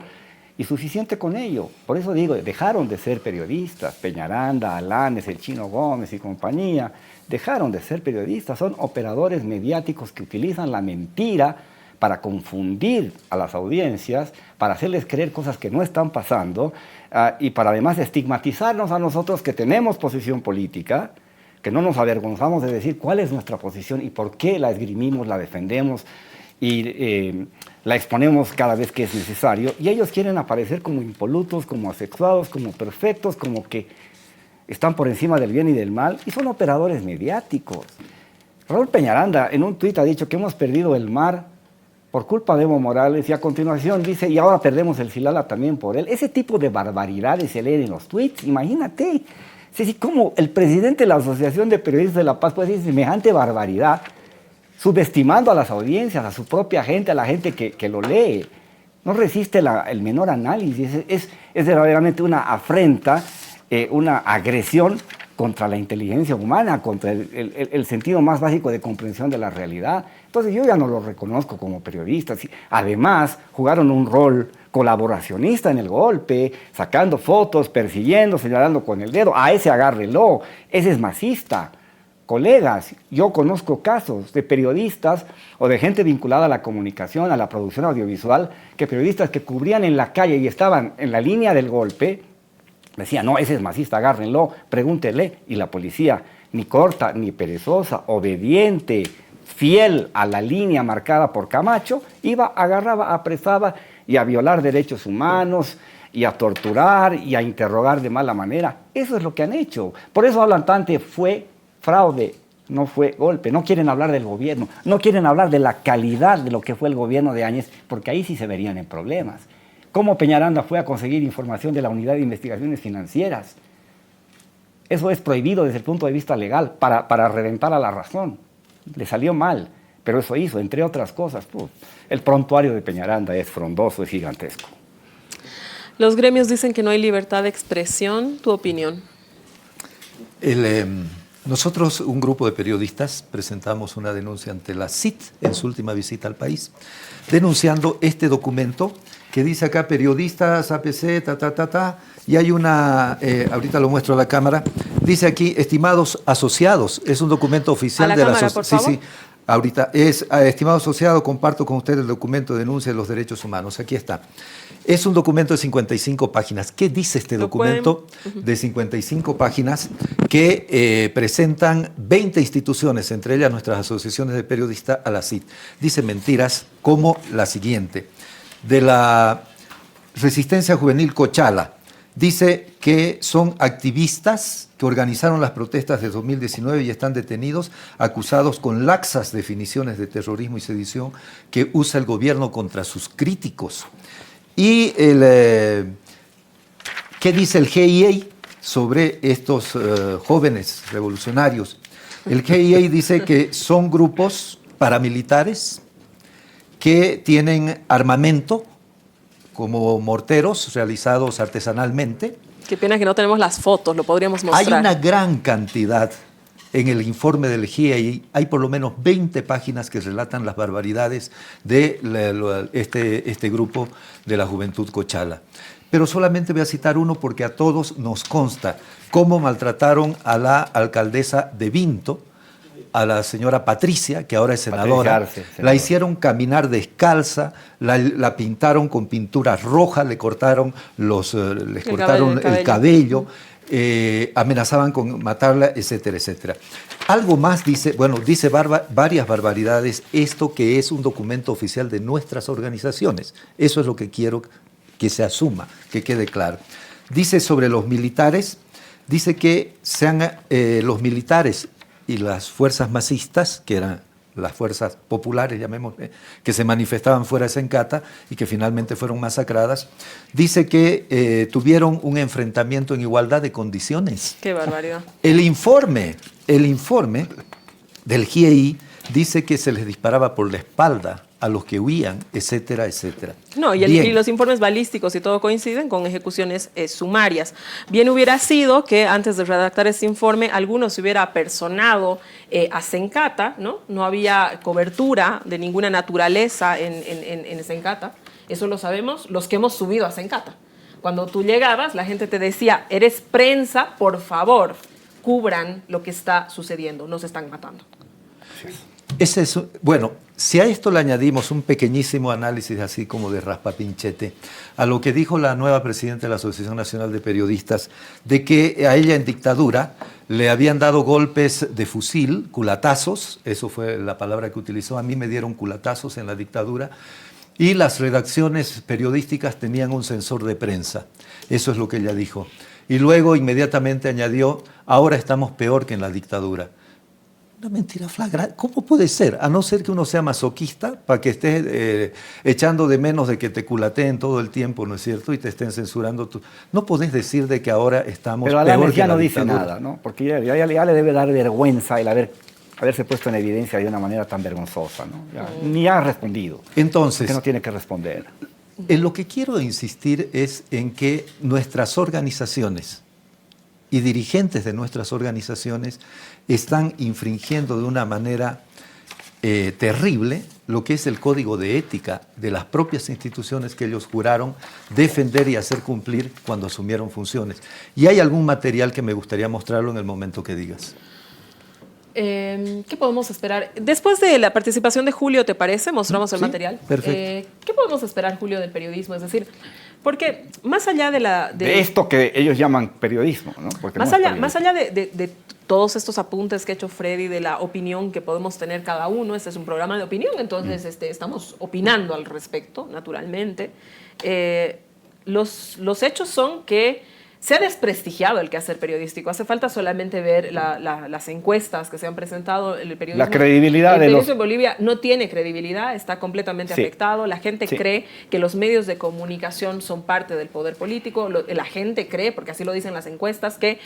y suficiente con ello. Por eso digo, dejaron de ser periodistas. Peñaranda, Alanes, el Chino Gómez y compañía, dejaron de ser periodistas. Son operadores mediáticos que utilizan la mentira para confundir a las audiencias, para hacerles creer cosas que no están pasando, y para además estigmatizarnos a nosotros que tenemos posición política, que no nos avergonzamos de decir cuál es nuestra posición y por qué la esgrimimos, la defendemos y la exponemos cada vez que es necesario, y ellos quieren aparecer como impolutos, como asexuados, como perfectos, como que están por encima del bien y del mal, y son operadores mediáticos. Raúl Peñaranda en un tuit ha dicho que hemos perdido el mar por culpa de Evo Morales, y a continuación dice, y ahora perdemos el Silala también por él. Ese tipo de barbaridades se leen en los tuits, imagínate. Sí, como el presidente de la Asociación de Periodistas de La Paz puede decir semejante barbaridad, subestimando a las audiencias, a su propia gente, a la gente que lo lee. No resiste el menor análisis. Es verdaderamente una afrenta, una agresión contra la inteligencia humana, contra el sentido más básico de comprensión de la realidad. Entonces yo ya no los reconozco como periodistas. Además, jugaron un rol colaboracionista en el golpe, sacando fotos, persiguiendo, señalando con el dedo. A ese agárrelo, ese es masista. Colegas, yo conozco casos de periodistas o de gente vinculada a la comunicación, a la producción audiovisual, que periodistas que cubrían en la calle y estaban en la línea del golpe, decían, no, ese es masista, agárrenlo, pregúntele. Y la policía, ni corta, ni perezosa, obediente, fiel a la línea marcada por Camacho, iba, agarraba, apresaba y a violar derechos humanos, y a torturar, y a interrogar de mala manera. Eso es lo que han hecho. Por eso hablan tanto, fue fraude, no fue golpe. No quieren hablar del gobierno, no quieren hablar de la calidad de lo que fue el gobierno de Áñez, porque ahí sí se verían en problemas. ¿Cómo Peñaranda fue a conseguir información de la Unidad de Investigaciones Financieras? Eso es prohibido desde el punto de vista legal, para reventar a la razón. Le salió mal, pero eso hizo, entre otras cosas. El prontuario de Peñaranda es frondoso, es gigantesco. Los gremios dicen que no hay libertad de expresión. ¿Tu opinión? Nosotros, un grupo de periodistas, presentamos una denuncia ante la CIT en su última visita al país, denunciando este documento que dice acá periodistas, APC, y hay una, ahorita lo muestro a la cámara, dice aquí, estimados asociados, es un documento oficial de la asociación. Sí, ahorita es, estimado asociado, comparto con usted el documento de denuncia de los derechos humanos. Aquí está. Es un documento de 55 páginas. ¿Qué dice este documento de 55 páginas que presentan 20 instituciones, entre ellas nuestras asociaciones de periodistas, a la CIT? Dice mentiras como la siguiente. De la Resistencia Juvenil Cochala, dice que son activistas que organizaron las protestas de 2019 y están detenidos, acusados con laxas definiciones de terrorismo y sedición que usa el gobierno contra sus críticos. ¿Y qué dice el GIA sobre estos jóvenes revolucionarios? El GIA dice que son grupos paramilitares que tienen armamento, como morteros realizados artesanalmente. Qué pena que no tenemos las fotos, lo podríamos mostrar. Hay una gran cantidad en el informe del GIEI, hay por lo menos 20 páginas que relatan las barbaridades de este grupo de la Juventud Cochala. Pero solamente voy a citar uno porque a todos nos consta cómo maltrataron a la alcaldesa de Vinto, a la señora Patricia, que ahora es senadora. La hicieron caminar descalza, la pintaron con pintura roja, le cortaron el cabello. Amenazaban con matarla, etcétera, etcétera. Algo más dice varias barbaridades, esto que es un documento oficial de nuestras organizaciones. Eso es lo que quiero que se asuma, que quede claro. Dice sobre los militares, dice que los militares y las fuerzas masistas, que eran las fuerzas populares, llamémosle, que se manifestaban fuera de Sencata y que finalmente fueron masacradas, dice que tuvieron un enfrentamiento en igualdad de condiciones. ¡Qué barbaridad! El informe del GIEI dice que se les disparaba por la espalda a los que huían, etcétera, etcétera. No, y los informes balísticos y todo coinciden con ejecuciones sumarias. Bien hubiera sido que antes de redactar este informe alguno se hubiera apersonado a Sencata, ¿no? No había cobertura de ninguna naturaleza en Sencata. Eso lo sabemos los que hemos subido a Sencata. Cuando tú llegabas, la gente te decía, eres prensa, por cubran lo que está sucediendo, nos están matando. Bueno, si a esto le añadimos un pequeñísimo análisis así como de raspapinchete a lo que dijo la nueva presidenta de la Asociación Nacional de Periodistas, de que a ella en dictadura le habían dado golpes de fusil, culatazos, eso fue la palabra que utilizó, a mí me dieron culatazos en la dictadura, y las redacciones periodísticas tenían un censor de prensa, eso es lo que ella dijo. Y luego inmediatamente añadió, ahora estamos peor que en la dictadura. Una mentira flagrante. ¿Cómo puede ser? A no ser que uno sea masoquista para que estés echando de menos de que te culateen todo el tiempo, ¿no es cierto? Y te estén censurando. No podés decir de que ahora estamos peor que la dictadura. Pero Adames ya no dice nada, ¿no? Porque ya le debe dar vergüenza el haberse puesto en evidencia de una manera tan vergonzosa, ¿no? Ni ha respondido. Entonces, que no tiene que responder. En lo que quiero insistir es en que nuestras organizaciones y dirigentes de nuestras organizaciones están infringiendo de una manera terrible lo que es el código de ética de las propias instituciones que ellos juraron defender y hacer cumplir cuando asumieron funciones. Y hay algún material que me gustaría mostrarlo en el momento que digas. ¿Qué podemos esperar? Después de la participación de Julio, ¿te parece? Mostramos el material. Perfecto. ¿Qué podemos esperar, Julio, del periodismo? Es decir, porque más allá de esto que ellos llaman periodismo, ¿no? Porque más allá de todos estos apuntes que ha hecho Freddy, de la opinión que podemos tener cada uno, este es un programa de opinión, entonces estamos opinando al respecto, naturalmente. Los hechos son que se ha desprestigiado el quehacer periodístico. Hace falta solamente ver las encuestas que se han presentado. El periodismo, la credibilidad el periodismo en Bolivia no tiene credibilidad, está completamente afectado. La gente cree que los medios de comunicación son parte del poder político. La gente cree, porque así lo dicen las encuestas, que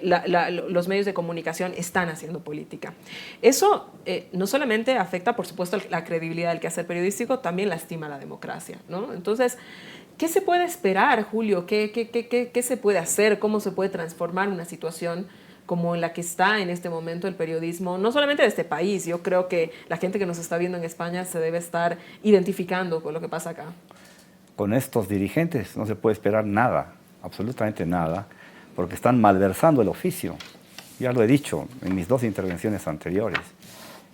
los medios de comunicación están haciendo política. Eso no solamente afecta, por supuesto, la credibilidad del quehacer periodístico, también lastima la democracia, ¿no? Entonces, ¿qué se puede esperar, Julio? ¿Qué se puede hacer? ¿Cómo se puede transformar una situación como en la que está en este momento el periodismo? No solamente de este país, yo creo que la gente que nos está viendo en España se debe estar identificando con lo que pasa acá. Con estos dirigentes no se puede esperar nada, absolutamente nada, porque están malversando el oficio. Ya lo he dicho en mis 2 intervenciones anteriores.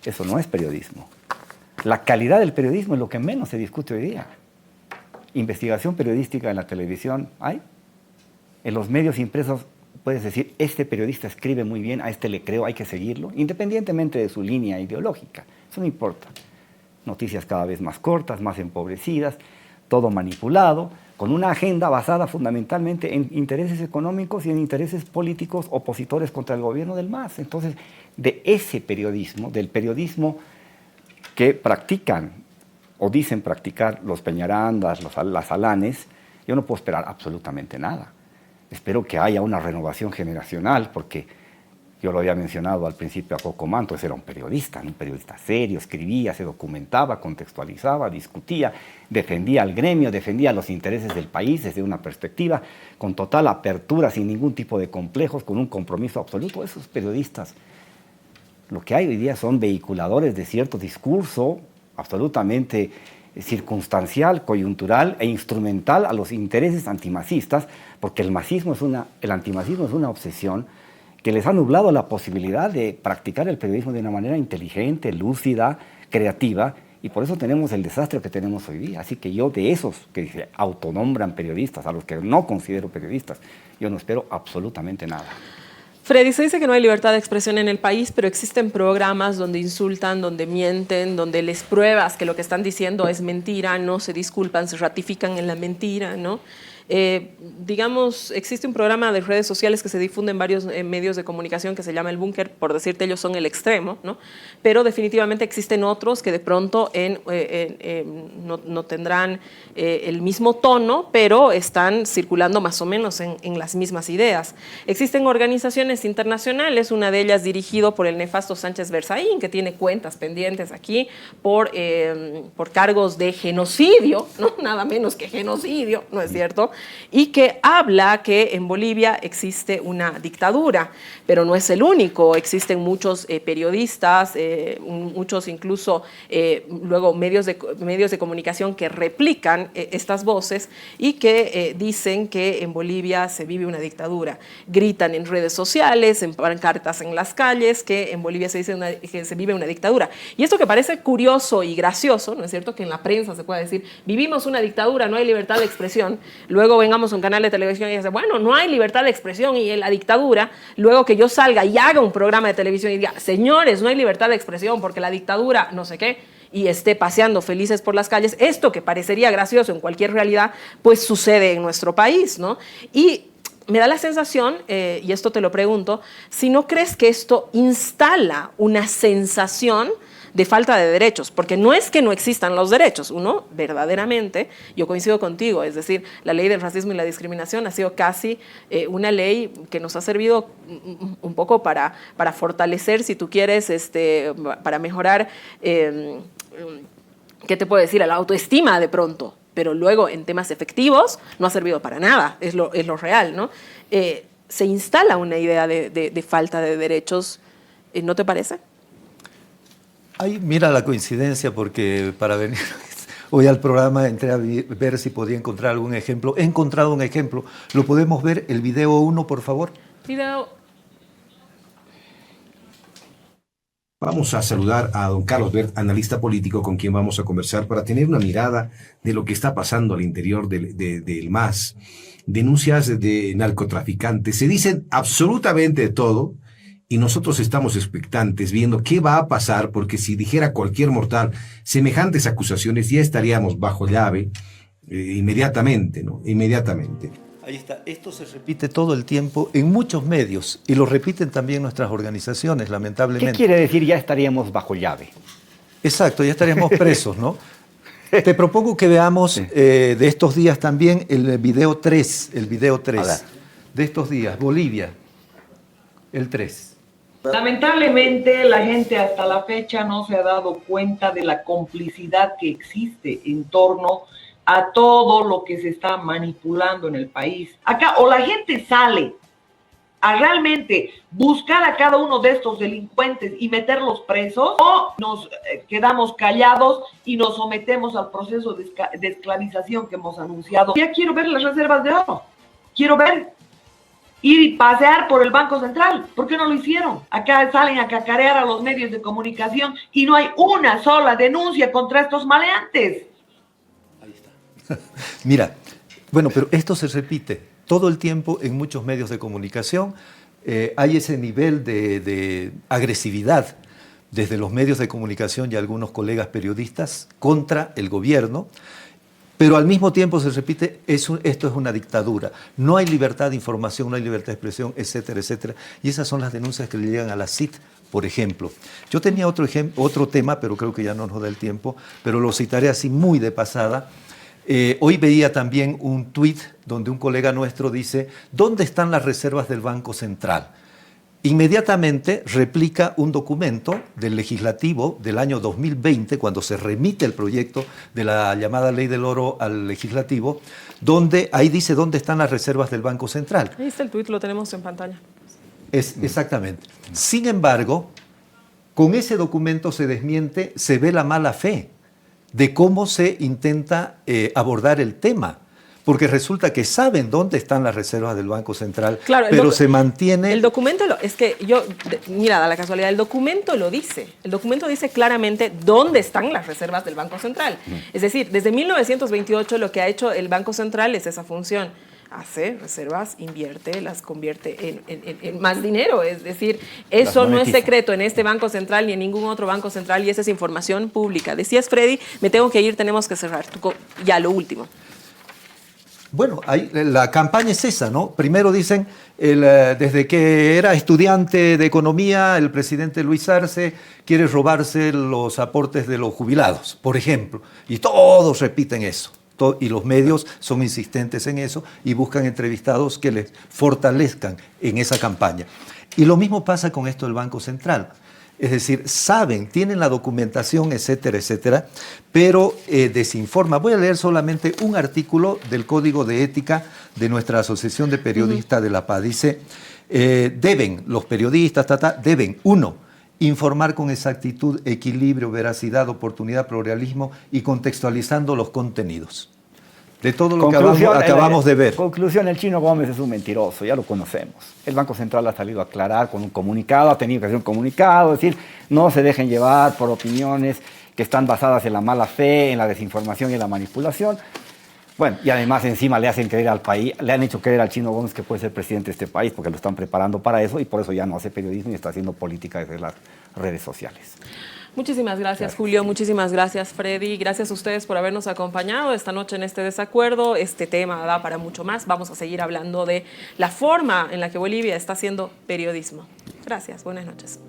Eso no es periodismo. La calidad del periodismo es lo que menos se discute hoy día. Investigación periodística en la televisión hay. En los medios impresos puedes decir, este periodista escribe muy bien, a este le creo, hay que seguirlo, independientemente de su línea ideológica. Eso no importa. Noticias cada vez más cortas, más empobrecidas, todo manipulado, con una agenda basada fundamentalmente en intereses económicos y en intereses políticos opositores contra el gobierno del MAS. Entonces, de ese periodismo, del periodismo que practican o dicen practicar los Peñarandas, las Alanes, yo no puedo esperar absolutamente nada. Espero que haya una renovación generacional, porque Yo lo había mencionado al principio a Cocomán, entonces era un periodista serio, escribía, se documentaba, contextualizaba, discutía, defendía al gremio, defendía los intereses del país desde una perspectiva con total apertura, sin ningún tipo de complejos, con un compromiso absoluto. Esos periodistas, lo que hay hoy día son vehiculadores de cierto discurso absolutamente circunstancial, coyuntural e instrumental a los intereses antimasistas, porque el antimasismo es una obsesión que les ha nublado la posibilidad de practicar el periodismo de una manera inteligente, lúcida, creativa, y por eso tenemos el desastre que tenemos hoy día. Así que yo de esos que se autonombran periodistas, a los que no considero periodistas, yo no espero absolutamente nada. Freddy, se dice que no hay libertad de expresión en el país, pero existen programas donde insultan, donde mienten, donde les pruebas que lo que están diciendo es mentira, no se disculpan, se ratifican en la mentira, ¿no? Digamos, existe un programa de redes sociales que se difunde en varios medios de comunicación que se llama El Búnker, por decirte, ellos son el extremo, ¿no? Pero definitivamente existen otros que de pronto no tendrán el mismo tono, pero están circulando más o menos en las mismas ideas. Existen organizaciones internacionales, una de ellas dirigido por el nefasto Sánchez Berzaín, que tiene cuentas pendientes aquí por cargos de genocidio, ¿no? Nada menos que genocidio, ¿no es cierto? Y que habla que en Bolivia existe una dictadura, pero no es el único. Existen muchos periodistas, muchos incluso luego medios de comunicación que replican estas voces y que dicen que en Bolivia se vive una dictadura. Gritan en redes sociales, en pancartas en las calles, que en Bolivia se dice que se vive una dictadura. Y esto que parece curioso y gracioso, ¿no es cierto? Que en la prensa se puede decir, vivimos una dictadura, no hay libertad de expresión. Luego vengamos a un canal de televisión y dice, bueno, no hay libertad de expresión y en la dictadura, luego que yo salga y haga un programa de televisión y diga, señores, no hay libertad de expresión porque la dictadura, no sé qué, y esté paseando felices por las calles, esto que parecería gracioso en cualquier realidad, pues sucede en nuestro país, ¿no? Y me da la sensación, y esto te lo pregunto, si no crees que esto instala una sensación de falta de derechos, porque no es que no existan los derechos, uno verdaderamente, yo coincido contigo, es decir, la ley del racismo y la discriminación ha sido casi una ley que nos ha servido un poco para fortalecer, si tú quieres, para mejorar, ¿qué te puedo decir?, la autoestima de pronto, pero luego en temas efectivos no ha servido para nada, es lo real, ¿no? Se instala una idea de falta de derechos, ¿no te parece? Ay, mira la coincidencia, porque para venir hoy al programa entré a ver si podía encontrar algún ejemplo. He encontrado un ejemplo. ¿Lo podemos ver? El video 1, por favor. Video. Vamos a saludar a don Carlos Bert, analista político, con quien vamos a conversar para tener una mirada de lo que está pasando al interior del MAS. Denuncias de narcotraficantes. Se dicen absolutamente de todo. Y nosotros estamos expectantes viendo qué va a pasar, porque si dijera cualquier mortal semejantes acusaciones, ya estaríamos bajo llave inmediatamente, ¿no? Inmediatamente. Ahí está. Esto se repite todo el tiempo en muchos medios y lo repiten también nuestras organizaciones, lamentablemente. ¿Qué quiere decir ya estaríamos bajo llave? Exacto, ya estaríamos presos, ¿no? Te propongo que veamos de estos días también el video 3, de estos días, Bolivia, el 3. Lamentablemente, la gente hasta la fecha no se ha dado cuenta de la complicidad que existe en torno a todo lo que se está manipulando en el país. Acá o la gente sale a realmente buscar a cada uno de estos delincuentes y meterlos presos, o nos quedamos callados y nos sometemos al proceso de esclavización que hemos anunciado. Ya quiero ver las reservas de oro, quiero ver ir y pasear por el Banco Central. ¿Por qué no lo hicieron? Acá salen a cacarear a los medios de comunicación y no hay una sola denuncia contra estos maleantes. Ahí está. Mira, bueno, pero esto se repite todo el tiempo en muchos medios de comunicación. Hay ese nivel de agresividad desde los medios de comunicación y algunos colegas periodistas contra el gobierno. Pero al mismo tiempo se repite, esto es una dictadura. No hay libertad de información, no hay libertad de expresión, etcétera, etcétera. Y esas son las denuncias que le llegan a la CIT, por ejemplo. Yo tenía otro tema, pero creo que ya no nos da el tiempo, pero lo citaré así muy de pasada. Hoy veía también un tuit donde un colega nuestro dice, ¿dónde están las reservas del Banco Central? inmediatamente replica un documento del legislativo del año 2020, cuando se remite el proyecto de la llamada Ley del Oro al legislativo, donde ahí dice dónde están las reservas del Banco Central. Ahí está el tuit, lo tenemos en pantalla. Exactamente. Sin embargo, con ese documento se desmiente, se ve la mala fe de cómo se intenta abordar el tema. Porque resulta que saben dónde están las reservas del Banco Central, claro, pero se mantiene... El documento, es que mira, da la casualidad, el documento lo dice. El documento dice claramente dónde están las reservas del Banco Central. Es decir, desde 1928 lo que ha hecho el Banco Central es esa función. Hace reservas, invierte, las convierte en más dinero. Es decir, eso no es secreto en este Banco Central ni en ningún otro Banco Central, y esa es información pública. Decías, Freddy, me tengo que ir, tenemos que cerrar. Ya, lo último. Bueno, la campaña es esa, ¿no? Primero dicen, desde que era estudiante de economía, el presidente Luis Arce quiere robarse los aportes de los jubilados, por ejemplo. Y todos repiten eso. Y los medios son insistentes en eso y buscan entrevistados que les fortalezcan en esa campaña. Y lo mismo pasa con esto del Banco Central. Es decir, saben, tienen la documentación, etcétera, etcétera, pero desinforma. Voy a leer solamente un artículo del Código de Ética de nuestra Asociación de Periodistas de La Paz. Dice, los periodistas, deben, 1, informar con exactitud, equilibrio, veracidad, oportunidad, pluralismo y contextualizando los contenidos. De todo lo que acabamos de ver. Conclusión, el Chino Gómez es un mentiroso, ya lo conocemos. El Banco Central ha salido a aclarar con un comunicado, ha tenido que hacer un comunicado, es decir, no se dejen llevar por opiniones que están basadas en la mala fe, en la desinformación y en la manipulación. Bueno, y además encima le hacen creer al país, le han hecho creer al Chino Gómez que puede ser presidente de este país porque lo están preparando para eso y por eso ya no hace periodismo y está haciendo política desde las redes sociales. Muchísimas gracias, Julio. Muchísimas gracias, Freddy. Gracias a ustedes por habernos acompañado esta noche en este desacuerdo. Este tema da para mucho más. Vamos a seguir hablando de la forma en la que Bolivia está haciendo periodismo. Gracias. Buenas noches.